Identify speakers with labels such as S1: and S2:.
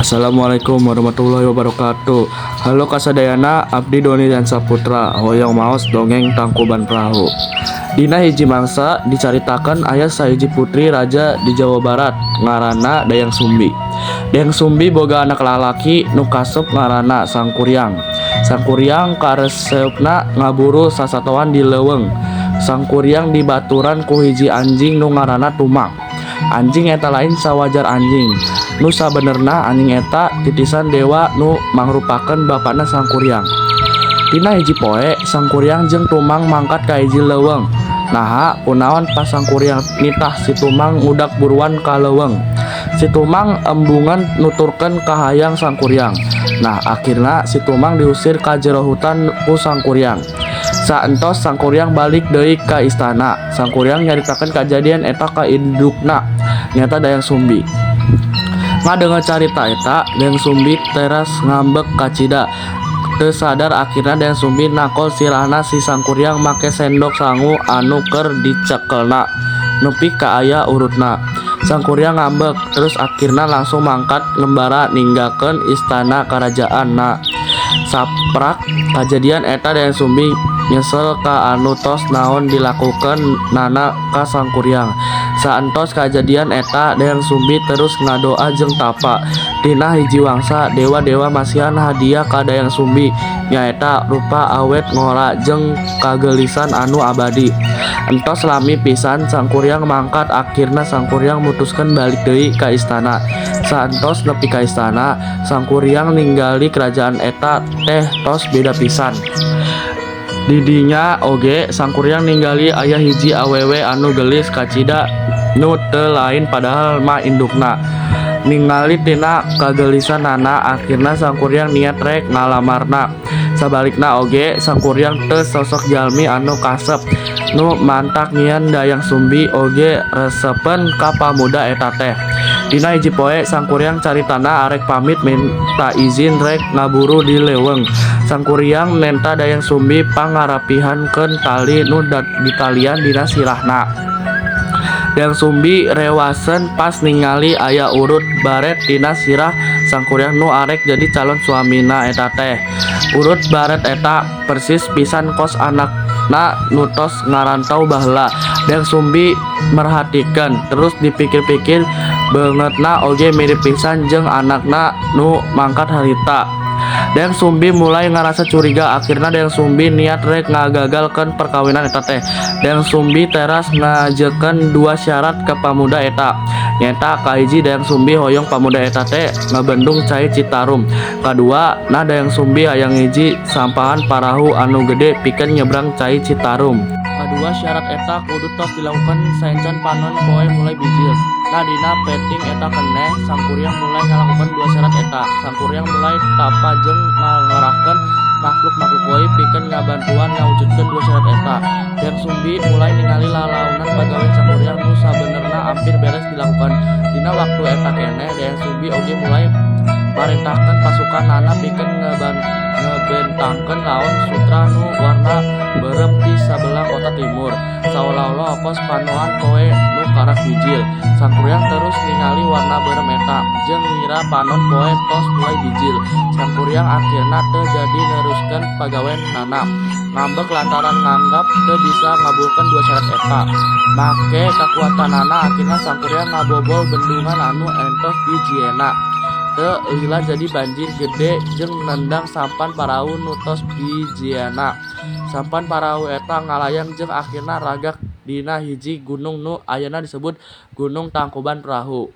S1: Assalamualaikum warahmatullahi wabarakatuh. Halo kasadayana, abdi Doni dan Saputra hoyong maos dongeng Tangkuban Perahu. Dina hiji mangsa dicaritakan ayah sahiji putri raja di Jawa Barat ngaranna Dayang Sumbi. Dayang Sumbi boga anak lalaki nu kasep ngaranna Sangkuriang. Sangkuriang karesepna ngaburu sasatoan di leuweung. Sangkuriang dibaturan ku hiji anjing nu ngaranna Tumang. Anjing eta lain sawajar anjing. Nu sabenerna anjing eta titisan dewa nu mangrupakeun bapana Sangkuriang. Dina hiji poe Sangkuriang jeung Tumang mangkat ka hiji leuweung. Naha kunaon pas Sangkuriang nitah si Tumang ngudak buruan ka leuweung. Si Tumang embungan nuturkeun ka hayang Sangkuriang. Nah akhirna si Tumang diusir ka jero hutan ku Sangkuriang. Saentos Sangkuriang balik deui ka istana. Sangkuriang nyaritakeun kajadian eta ka indukna nyata Dayang Sumbi. Ngadengar carita eta Dayang Sumbi teras ngambek kacida. Teu sadar akhirna Dayang Sumbi nakol sirahna si Sangkuriang make sendok sangu anu keur dicekelna nepi ka aya urutna. Sangkuriang ngambek terus akhirna langsung mangkat ngembara ninggalkeun istana karajaanna. Saprak kajadian eta Dayang Sumbi nyesel ka anu tos naon dilakukeun nana ka Sangkuriang. Saentos kajadian eta Dayang Sumbi terus ngadoa jeung tapa. Dina hiji wangsa dewa-dewa masihan hadiah ka Dayang Sumbi nyaeta rupa awet ngora jeung kagelisan anu abadi. Entos lami pisan Sangkuriang mangkat akhirna Sangkuriang mutuskeun balik deui ka istana. Saentos nepi ka istana Sangkuriang ninggali kerajaan eta teh tos beda pisan. Didinya oge Sangkuriang ninggali aya hiji awewe anu gelis kacida nu teu lain padahal mah indukna. Ningali tina kagelisanana akhirna Sangkuriang niat rek ngalamarna. Sabalikna oge Sangkuriang teu sosok jalmi anu kasep nu mantak nyian Dayang Sumbi oge resepen ka pamuda eta teh. Dina hiji poe Sangkuriang caritana arek pamit minta izin rek ngaburu di leuweung. Sangkuriang nenta Dayang Sumbi pangarapihankeun tali nu ditalian dina sirahna. Dayang Sumbi rewaseun pas ningali aya urut baret dina sirah Sangkuriang nu arek jadi calon suamina eta teh. Urut baret eta persis pisan kos anakna nu tos ngarantau baheula. Dayang Sumbi merhatikeun terus dipikir-pikir beungeutna oge mirip pisan jeung anakna nu mangkat harita. Dayang Sumbi mulai ngarasa curiga. Akhirna Dayang Sumbi niat rek ngagagalkeun perkawinan eta teh. Dayang Sumbi teras ngajekeun dua syarat ke pamuda eta. Nyata kahiji Dayang Sumbi hoyong pamuda eta teh ngabendung cai Citarum. Kadua nah Dayang Sumbi hayang hiji sampahan parahu anu gede pikeun nyebrang cai Citarum. Kadua syarat eta kudu tos dilakukan saencan panon poe mulai bijil. Nah dina peting eta keneh Sangkuriang mulai ngalakukan dua syarat eta. Sangkuriang mulai tapa jeung ngarahkeun makhluk-makhluk wae pikeun ngabantuan ngawujudkeun dua syarat eta. Dayang Sumbi mulai ningali lalaunan pagawean Sangkuriang nu sabenerna hampir beres dilakukan. Dina waktu eta keneh Dayang Sumbi oge mulai marentahkeun pasukanana pikeun ngebentangkeun laon sutra nu warna beureum di sabelah kota timur. Saolah-olah pos panoan poe nu karak bijil. Sangkuriang terus ningali warna beureum eta jeung ngira panon poe tos mulai bijil. Sangkuriang akhirna teu jadi neruskeun pagaweanana. Ngambek lantaran nganggap teu bisa ngabulkeun dua syarat eta. Make kakuatanana akhirna Sangkuriang ngabobol bendungan anu entos di Jiena. Teu lila jadi banjir gede jeung nendang sampan parahu nu tos di Jiena. Sampan parahu eta ngalayang jeung akhirna ragak dina hiji gunung nu ayeuna disebut Gunung Tangkuban Perahu.